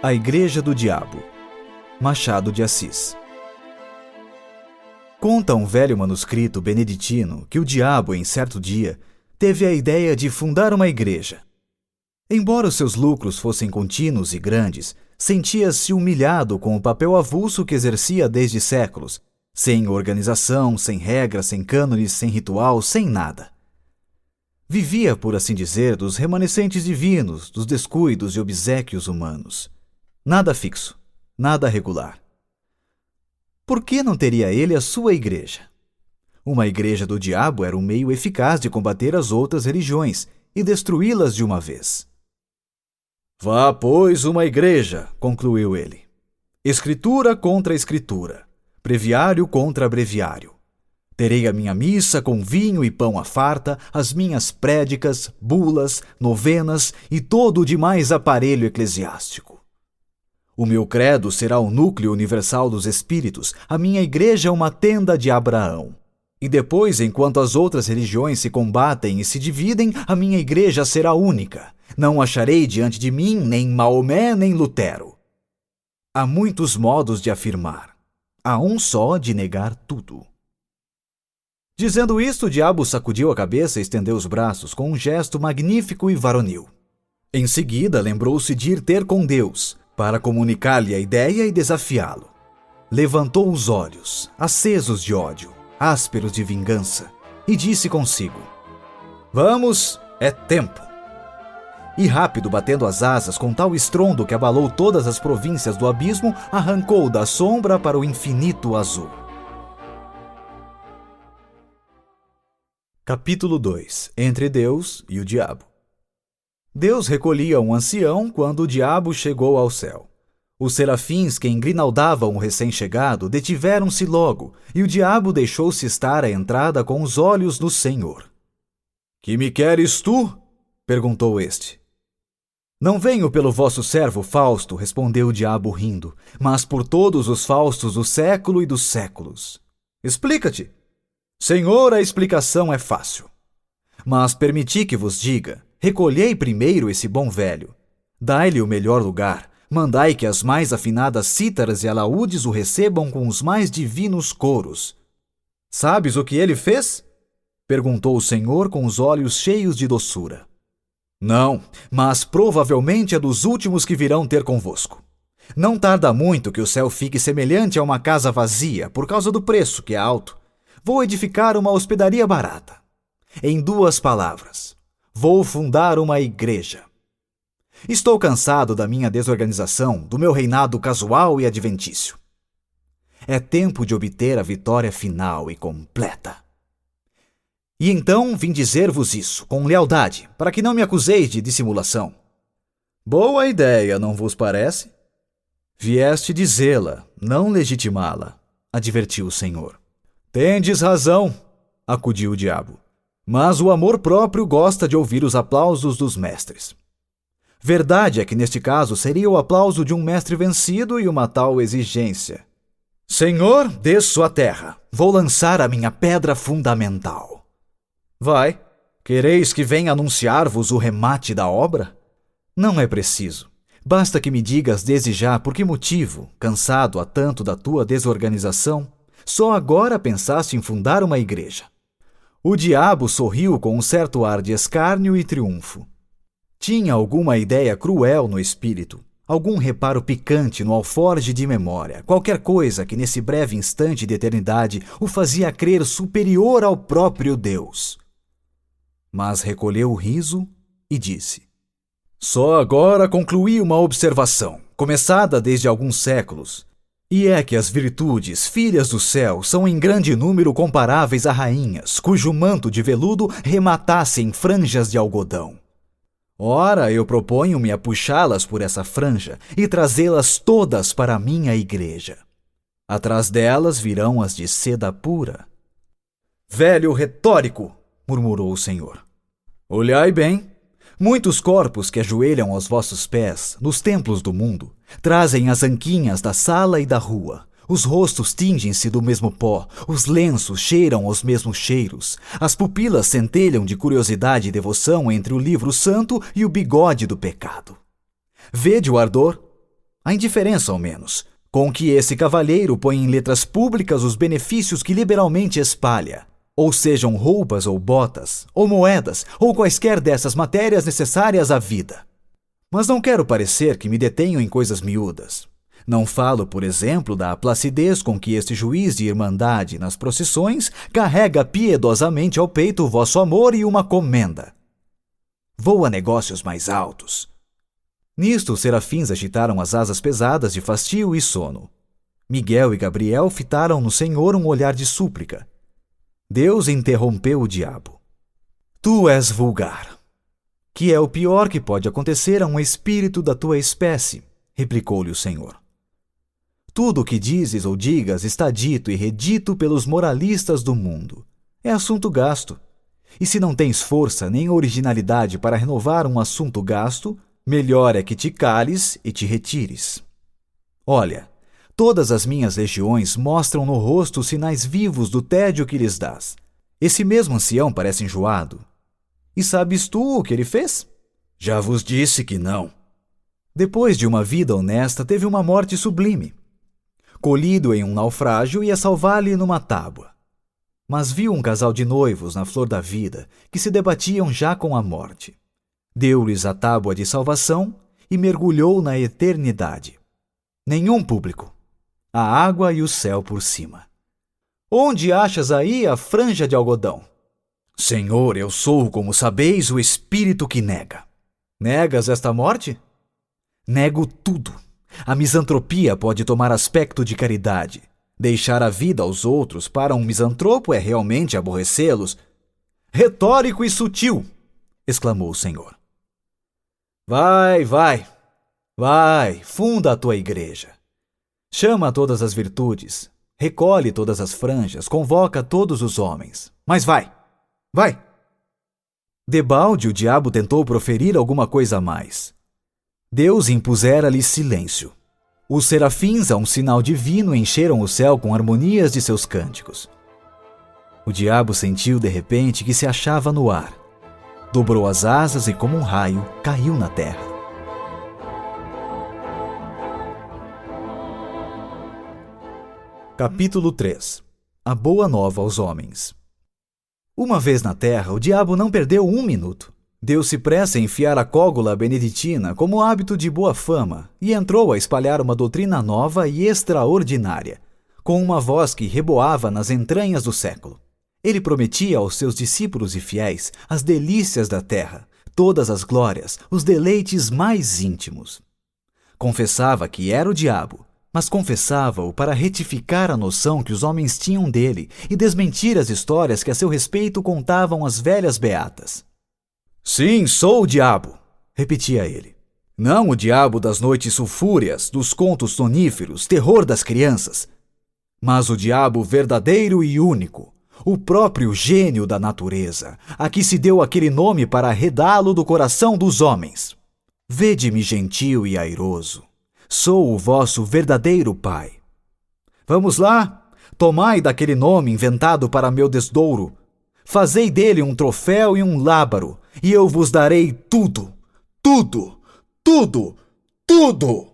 A Igreja do Diabo, Machado de Assis. Conta um velho manuscrito beneditino que o diabo, em certo dia, teve a ideia de fundar uma igreja. Embora os seus lucros fossem contínuos e grandes, sentia-se humilhado com o papel avulso que exercia desde séculos, sem organização, sem regras, sem cânones, sem ritual, sem nada. Vivia, por assim dizer, dos remanescentes divinos, dos descuidos e obséquios humanos. Nada fixo, nada regular. Por que não teria ele a sua igreja? Uma igreja do diabo era um meio eficaz de combater as outras religiões e destruí-las de uma vez. Vá, pois, uma igreja, concluiu ele. Escritura contra escritura, breviário contra breviário. Terei a minha missa com vinho e pão à farta, as minhas prédicas, bulas, novenas e todo o demais aparelho eclesiástico. O meu credo será o núcleo universal dos espíritos, a minha igreja uma tenda de Abraão. E depois, enquanto as outras religiões se combatem e se dividem, a minha igreja será única. Não acharei diante de mim nem Maomé nem Lutero. Há muitos modos de afirmar. Há um só de negar tudo. Dizendo isto, o diabo sacudiu a cabeça e estendeu os braços com um gesto magnífico e varonil. Em seguida, lembrou-se de ir ter com Deus, para comunicar-lhe a ideia e desafiá-lo. Levantou os olhos, acesos de ódio, ásperos de vingança, e disse consigo: "Vamos, é tempo." E rápido, batendo as asas com tal estrondo que abalou todas as províncias do abismo, arrancou da sombra para o infinito azul. Capítulo 2. Entre Deus e o Diabo. Deus recolhia um ancião quando o diabo chegou ao céu. Os serafins que engrinaldavam o recém-chegado detiveram-se logo, e o diabo deixou-se estar à entrada com os olhos no Senhor. "Que me queres tu?" perguntou este. "Não venho pelo vosso servo Fausto", respondeu o diabo rindo, "mas por todos os Faustos do século e dos séculos." "Explica-te." "Senhor, a explicação é fácil. Mas permiti que vos diga, recolhei primeiro esse bom velho. Dai-lhe o melhor lugar, mandai que as mais afinadas cítaras e alaúdes o recebam com os mais divinos coros." "Sabes o que ele fez?" perguntou o Senhor com os olhos cheios de doçura. "Não, mas provavelmente é dos últimos que virão ter convosco. Não tarda muito que o céu fique semelhante a uma casa vazia por causa do preço, que é alto. Vou edificar uma hospedaria barata. Em 2 palavras, vou fundar uma igreja. Estou cansado da minha desorganização, do meu reinado casual e adventício. É tempo de obter a vitória final e completa. E então vim dizer-vos isso, com lealdade, para que não me acuseis de dissimulação." "Boa ideia, não vos parece?" "Vieste dizê-la, não legitimá-la", advertiu o Senhor. "Tendes razão", acudiu o diabo. "Mas o amor próprio gosta de ouvir os aplausos dos mestres. Verdade é que neste caso seria o aplauso de um mestre vencido e uma tal exigência. Senhor, desço à terra. Vou lançar a minha pedra fundamental." "Vai. Quereis que venha anunciar-vos o remate da obra?" "Não é preciso. Basta que me digas desde já por que motivo, cansado há tanto da tua desorganização, só agora pensaste em fundar uma igreja." O diabo sorriu com um certo ar de escárnio e triunfo. Tinha alguma ideia cruel no espírito, algum reparo picante no alforje de memória, qualquer coisa que nesse breve instante de eternidade o fazia crer superior ao próprio Deus. Mas recolheu o riso e disse: "Só agora concluí uma observação, começada desde alguns séculos, e é que as virtudes, filhas do céu, são em grande número comparáveis a rainhas, cujo manto de veludo rematasse em franjas de algodão. Ora, eu proponho-me a puxá-las por essa franja e trazê-las todas para a minha igreja. Atrás delas virão as de seda pura." "Velho retórico!" murmurou o Senhor. "Olhai bem. Muitos corpos que ajoelham aos vossos pés, nos templos do mundo, trazem as anquinhas da sala e da rua. Os rostos tingem-se do mesmo pó, os lenços cheiram aos mesmos cheiros, as pupilas centelham de curiosidade e devoção entre o livro santo e o bigode do pecado. Vede o ardor? A indiferença, ao menos, com que esse cavalheiro põe em letras públicas os benefícios que liberalmente espalha, ou sejam roupas ou botas, ou moedas, ou quaisquer dessas matérias necessárias à vida. Mas não quero parecer que me detenho em coisas miúdas. Não falo, por exemplo, da placidez com que este juiz de irmandade nas procissões carrega piedosamente ao peito o vosso amor e uma comenda. Vou a negócios mais altos. Nisto, os serafins agitaram as asas pesadas de fastio e sono. Miguel e Gabriel fitaram no Senhor um olhar de súplica. Deus interrompeu o diabo. Tu és vulgar. Que é o pior que pode acontecer a um espírito da tua espécie, replicou-lhe o Senhor. Tudo o que dizes ou digas está dito e redito pelos moralistas do mundo. É assunto gasto. E se não tens força nem originalidade para renovar um assunto gasto, melhor é que te cales e te retires. Olha, todas as minhas legiões mostram no rosto sinais vivos do tédio que lhes dás. Esse mesmo ancião parece enjoado. E sabes tu o que ele fez? Já vos disse que não. Depois de uma vida honesta, teve uma morte sublime. Colhido em um naufrágio, ia salvar-lhe numa tábua. Mas viu um casal de noivos na flor da vida que se debatiam já com a morte. Deu-lhes a tábua de salvação e mergulhou na eternidade. Nenhum público. A água e o céu por cima. Onde achas aí a franja de algodão? Senhor, eu sou, como sabeis, o espírito que nega. Negas esta morte? Nego tudo. A misantropia pode tomar aspecto de caridade. Deixar a vida aos outros para um misantropo é realmente aborrecê-los. Retórico e sutil! Exclamou o Senhor. Vai, funda a tua igreja. Chama todas as virtudes, recolhe todas as franjas, convoca todos os homens. Mas vai! Debalde o diabo tentou proferir alguma coisa a mais. Deus impusera-lhe silêncio. Os serafins, a um sinal divino, encheram o céu com harmonias de seus cânticos. O diabo sentiu de repente que se achava no ar. Dobrou as asas e, como um raio, caiu na terra. Capítulo 3. A boa nova aos homens. Uma vez na terra, o diabo não perdeu um minuto. Deu-se pressa em enfiar a cógula beneditina como hábito de boa fama e entrou a espalhar uma doutrina nova e extraordinária, com uma voz que reboava nas entranhas do século. Ele prometia aos seus discípulos e fiéis as delícias da terra, todas as glórias, os deleites mais íntimos. Confessava que era o diabo, mas confessava-o para retificar a noção que os homens tinham dele e desmentir as histórias que a seu respeito contavam as velhas beatas. Sim, sou o diabo, repetia ele. Não o diabo das noites sulfúreas, dos contos soníferos, terror das crianças, mas o diabo verdadeiro e único, o próprio gênio da natureza, a que se deu aquele nome para arredá-lo do coração dos homens. Vede-me gentil e airoso. Sou o vosso verdadeiro pai. Vamos lá, tomai daquele nome inventado para meu desdouro. Fazei dele um troféu e um lábaro, e eu vos darei tudo, tudo, tudo, tudo.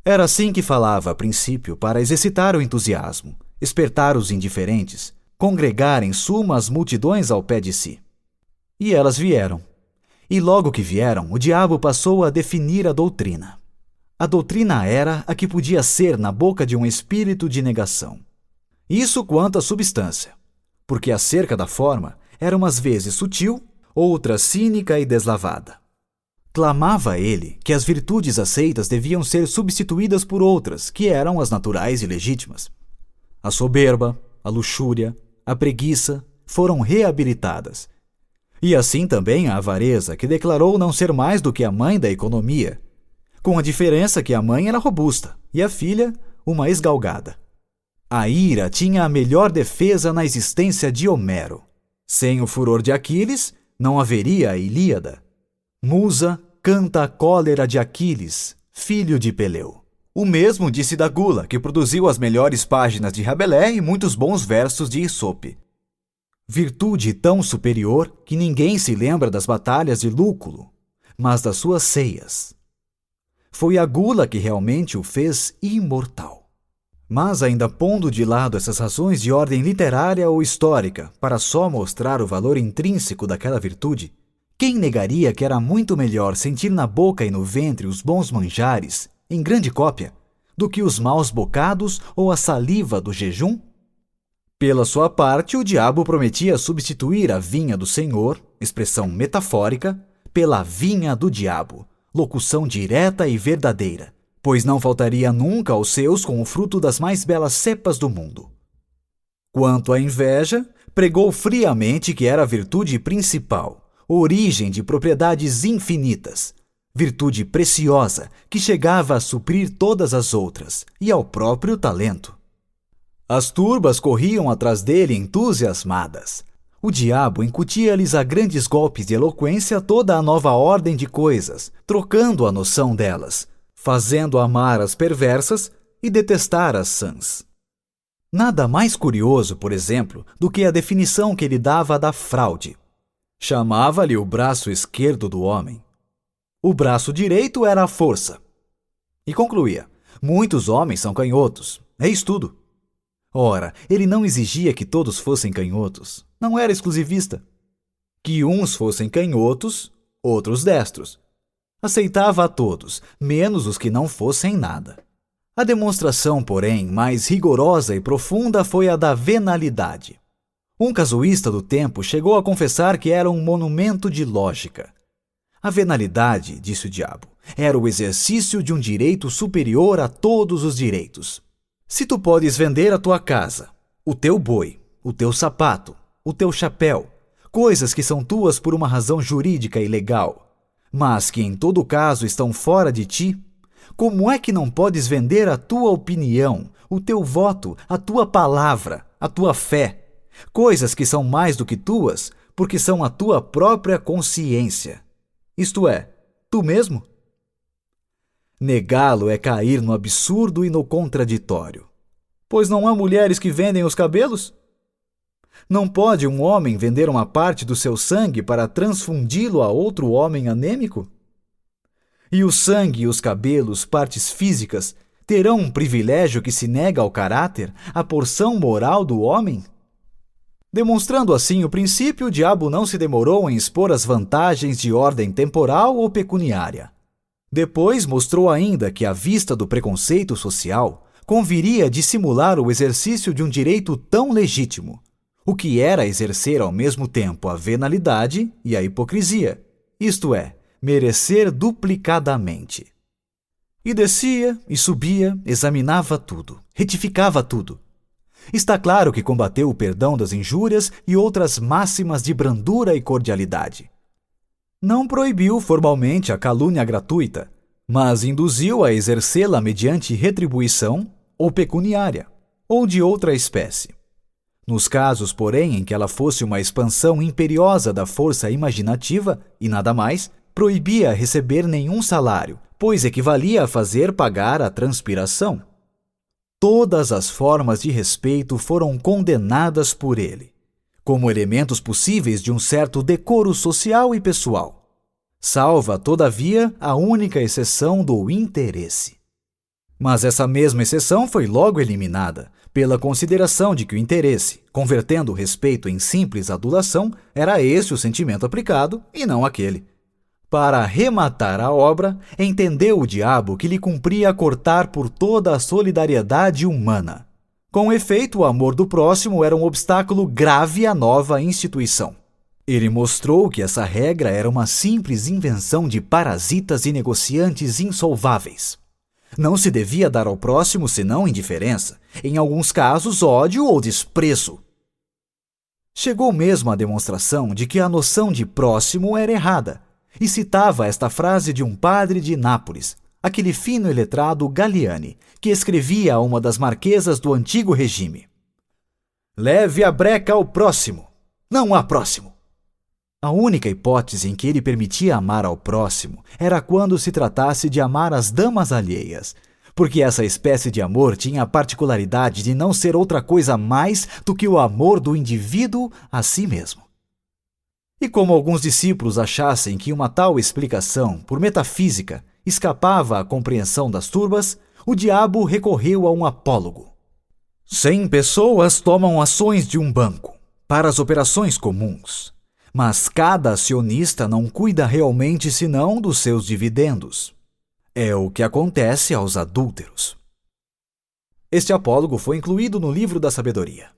Era assim que falava a princípio para exercitar o entusiasmo, espertar os indiferentes, congregar em suma as multidões ao pé de si. E elas vieram. E logo que vieram, o diabo passou a definir a doutrina. A doutrina era a que podia ser na boca de um espírito de negação. Isso quanto à substância, porque acerca da forma era umas vezes sutil, outras cínica e deslavada. Clamava ele que as virtudes aceitas deviam ser substituídas por outras, que eram as naturais e legítimas. A soberba, a luxúria, a preguiça foram reabilitadas. E assim também a avareza, que declarou não ser mais do que a mãe da economia, com a diferença que a mãe era robusta e a filha uma esgalgada. A ira tinha a melhor defesa na existência de Homero. Sem o furor de Aquiles, não haveria a Ilíada. Musa canta a cólera de Aquiles, filho de Peleu. O mesmo disse da gula, que produziu as melhores páginas de Rabelais e muitos bons versos de Esope. Virtude tão superior que ninguém se lembra das batalhas de Lúculo, mas das suas ceias. Foi a gula que realmente o fez imortal. Mas ainda pondo de lado essas razões de ordem literária ou histórica para só mostrar o valor intrínseco daquela virtude, quem negaria que era muito melhor sentir na boca e no ventre os bons manjares, em grande cópia, do que os maus bocados ou a saliva do jejum? Pela sua parte, o diabo prometia substituir a vinha do Senhor, expressão metafórica, pela vinha do diabo, locução direta e verdadeira, pois não faltaria nunca aos seus com o fruto das mais belas cepas do mundo. Quanto à inveja, pregou friamente que era a virtude principal, origem de propriedades infinitas, virtude preciosa que chegava a suprir todas as outras, e ao próprio talento. As turbas corriam atrás dele entusiasmadas. O diabo incutia-lhes a grandes golpes de eloquência toda a nova ordem de coisas, trocando a noção delas, fazendo amar as perversas e detestar as sãs. Nada mais curioso, por exemplo, do que a definição que ele dava da fraude. Chamava-lhe o braço esquerdo do homem. O braço direito era a força. E concluía: muitos homens são canhotos. Eis tudo. Ora, ele não exigia que todos fossem canhotos. Não era exclusivista. Que uns fossem canhotos, outros destros. Aceitava a todos, menos os que não fossem nada. A demonstração, porém, mais rigorosa e profunda foi a da venalidade. Um casuísta do tempo chegou a confessar que era um monumento de lógica. A venalidade, disse o diabo, era o exercício de um direito superior a todos os direitos. Se tu podes vender a tua casa, o teu boi, o teu sapato, o teu chapéu, coisas que são tuas por uma razão jurídica e legal, mas que em todo caso estão fora de ti, como é que não podes vender a tua opinião, o teu voto, a tua palavra, a tua fé, coisas que são mais do que tuas, porque são a tua própria consciência? Isto é, tu mesmo? Negá-lo é cair no absurdo e no contraditório. Pois não há mulheres que vendem os cabelos? Não pode um homem vender uma parte do seu sangue para transfundi-lo a outro homem anêmico? E o sangue e os cabelos, partes físicas, terão um privilégio que se nega ao caráter, à porção moral do homem? Demonstrando assim o princípio, o diabo não se demorou em expor as vantagens de ordem temporal ou pecuniária. Depois mostrou ainda que, à vista do preconceito social, conviria dissimular o exercício de um direito tão legítimo, o que era exercer ao mesmo tempo a venalidade e a hipocrisia, isto é, merecer duplicadamente. E descia, e subia, examinava tudo, retificava tudo. Está claro que combateu o perdão das injúrias e outras máximas de brandura e cordialidade. Não proibiu formalmente a calúnia gratuita, mas induziu a exercê-la mediante retribuição ou pecuniária, ou de outra espécie. Nos casos, porém, em que ela fosse uma expansão imperiosa da força imaginativa e nada mais, proibia receber nenhum salário, pois equivalia a fazer pagar a transpiração. Todas as formas de respeito foram condenadas por ele, como elementos possíveis de um certo decoro social e pessoal. Salva, todavia, a única exceção do interesse. Mas essa mesma exceção foi logo eliminada, pela consideração de que o interesse, convertendo o respeito em simples adulação, era esse o sentimento aplicado e não aquele. Para rematar a obra, entendeu o diabo que lhe cumpria cortar por toda a solidariedade humana. Com efeito, o amor do próximo era um obstáculo grave à nova instituição. Ele mostrou que essa regra era uma simples invenção de parasitas e negociantes insolváveis. Não se devia dar ao próximo senão indiferença, em alguns casos ódio ou desprezo. Chegou mesmo à demonstração de que a noção de próximo era errada, e citava esta frase de um padre de Nápoles, aquele fino e letrado Galiani, que escrevia a uma das marquesas do antigo regime: "Leve a breca ao próximo, não há próximo." A única hipótese em que ele permitia amar ao próximo era quando se tratasse de amar as damas alheias, porque essa espécie de amor tinha a particularidade de não ser outra coisa mais do que o amor do indivíduo a si mesmo. E como alguns discípulos achassem que uma tal explicação, por metafísica, escapava à compreensão das turbas, o diabo recorreu a um apólogo. 100 pessoas tomam ações de um banco para as operações comuns, mas cada acionista não cuida realmente senão dos seus dividendos. É o que acontece aos adúlteros. Este apólogo foi incluído no livro da sabedoria.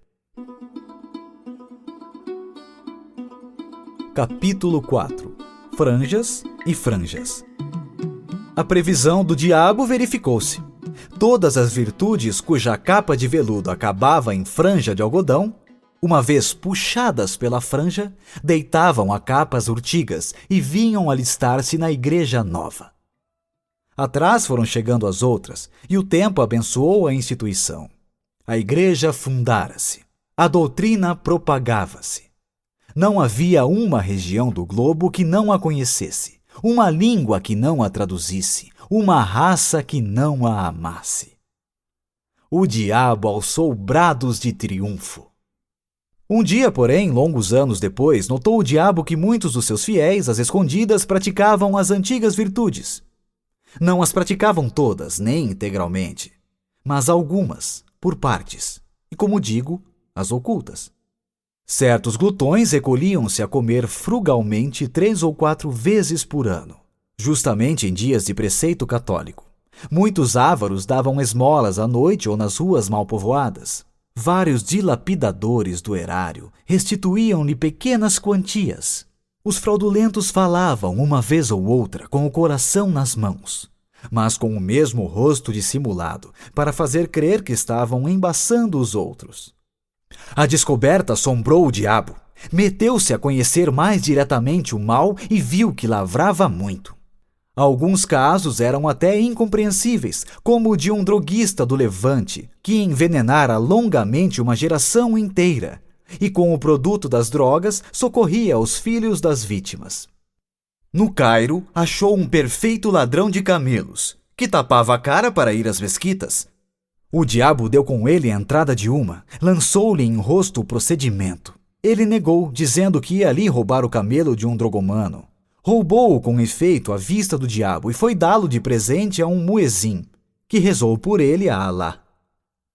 Capítulo 4. Franjas e franjas. A previsão do diabo verificou-se. Todas as virtudes cuja capa de veludo acabava em franja de algodão, uma vez puxadas pela franja, deitavam a capas urtigas e vinham alistar-se na igreja nova. Atrás foram chegando as outras, e o tempo abençoou a instituição. A igreja fundara-se. A doutrina propagava-se. Não havia uma região do globo que não a conhecesse, uma língua que não a traduzisse, uma raça que não a amasse. O diabo alçou brados de triunfo. Um dia, porém, longos anos depois, notou o diabo que muitos dos seus fiéis, às escondidas, praticavam as antigas virtudes. Não as praticavam todas, nem integralmente, mas algumas, por partes, e, como digo, as ocultas. Certos glutões recolhiam-se a comer frugalmente 3 ou 4 vezes por ano, justamente em dias de preceito católico. Muitos ávaros davam esmolas à noite ou nas ruas mal povoadas. Vários dilapidadores do erário restituíam-lhe pequenas quantias. Os fraudulentos falavam uma vez ou outra com o coração nas mãos, mas com o mesmo rosto dissimulado, para fazer crer que estavam embaçando os outros. A descoberta assombrou o diabo. Meteu-se a conhecer mais diretamente o mal e viu que lavrava muito. Alguns casos eram até incompreensíveis, como o de um droguista do Levante, que envenenara longamente uma geração inteira, e com o produto das drogas socorria os filhos das vítimas. No Cairo, achou um perfeito ladrão de camelos, que tapava a cara para ir às mesquitas. O diabo deu com ele a entrada de uma, lançou-lhe em rosto o procedimento. Ele negou, dizendo que ia ali roubar o camelo de um drogomano. Roubou-o com efeito à vista do diabo e foi dá-lo de presente a um muezim, que rezou por ele a Alá.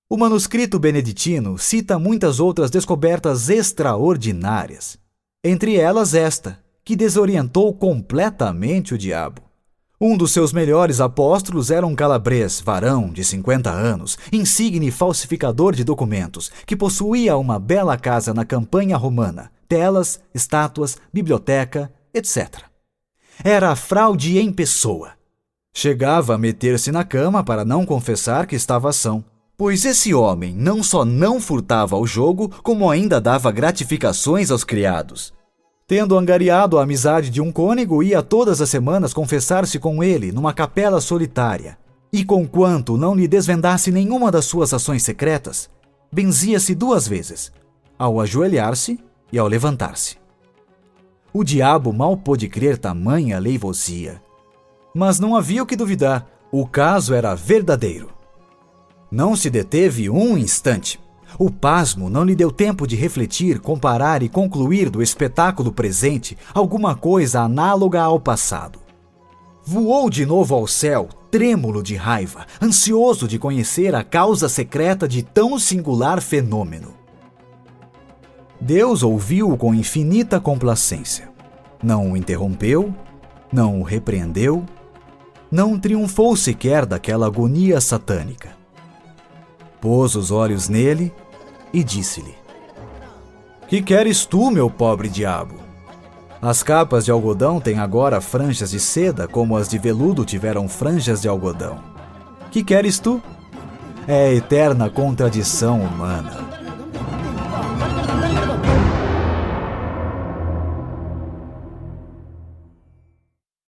O manuscrito beneditino cita muitas outras descobertas extraordinárias, entre elas esta, que desorientou completamente o diabo. Um dos seus melhores apóstolos era um calabrês, varão de 50 anos, insigne falsificador de documentos, que possuía uma bela casa na campanha romana, telas, estátuas, biblioteca, etc. Era a fraude em pessoa. Chegava a meter-se na cama para não confessar que estava são, pois esse homem não só não furtava ao jogo, como ainda dava gratificações aos criados. Tendo angariado a amizade de um cônego, ia todas as semanas confessar-se com ele numa capela solitária, e conquanto não lhe desvendasse nenhuma das suas ações secretas, benzia-se 2 vezes, ao ajoelhar-se e ao levantar-se. O diabo mal pôde crer tamanha leivosia. Mas não havia o que duvidar, o caso era verdadeiro. Não se deteve um instante. O pasmo não lhe deu tempo de refletir, comparar e concluir do espetáculo presente alguma coisa análoga ao passado. Voou de novo ao céu, trêmulo de raiva, ansioso de conhecer a causa secreta de tão singular fenômeno. Deus ouviu-o com infinita complacência. Não o interrompeu, não o repreendeu, não triunfou sequer daquela agonia satânica. Pôs os olhos nele e disse-lhe: Que queres tu, meu pobre diabo? As capas de algodão têm agora franjas de seda, como as de veludo tiveram franjas de algodão. Que queres tu? É a eterna contradição humana.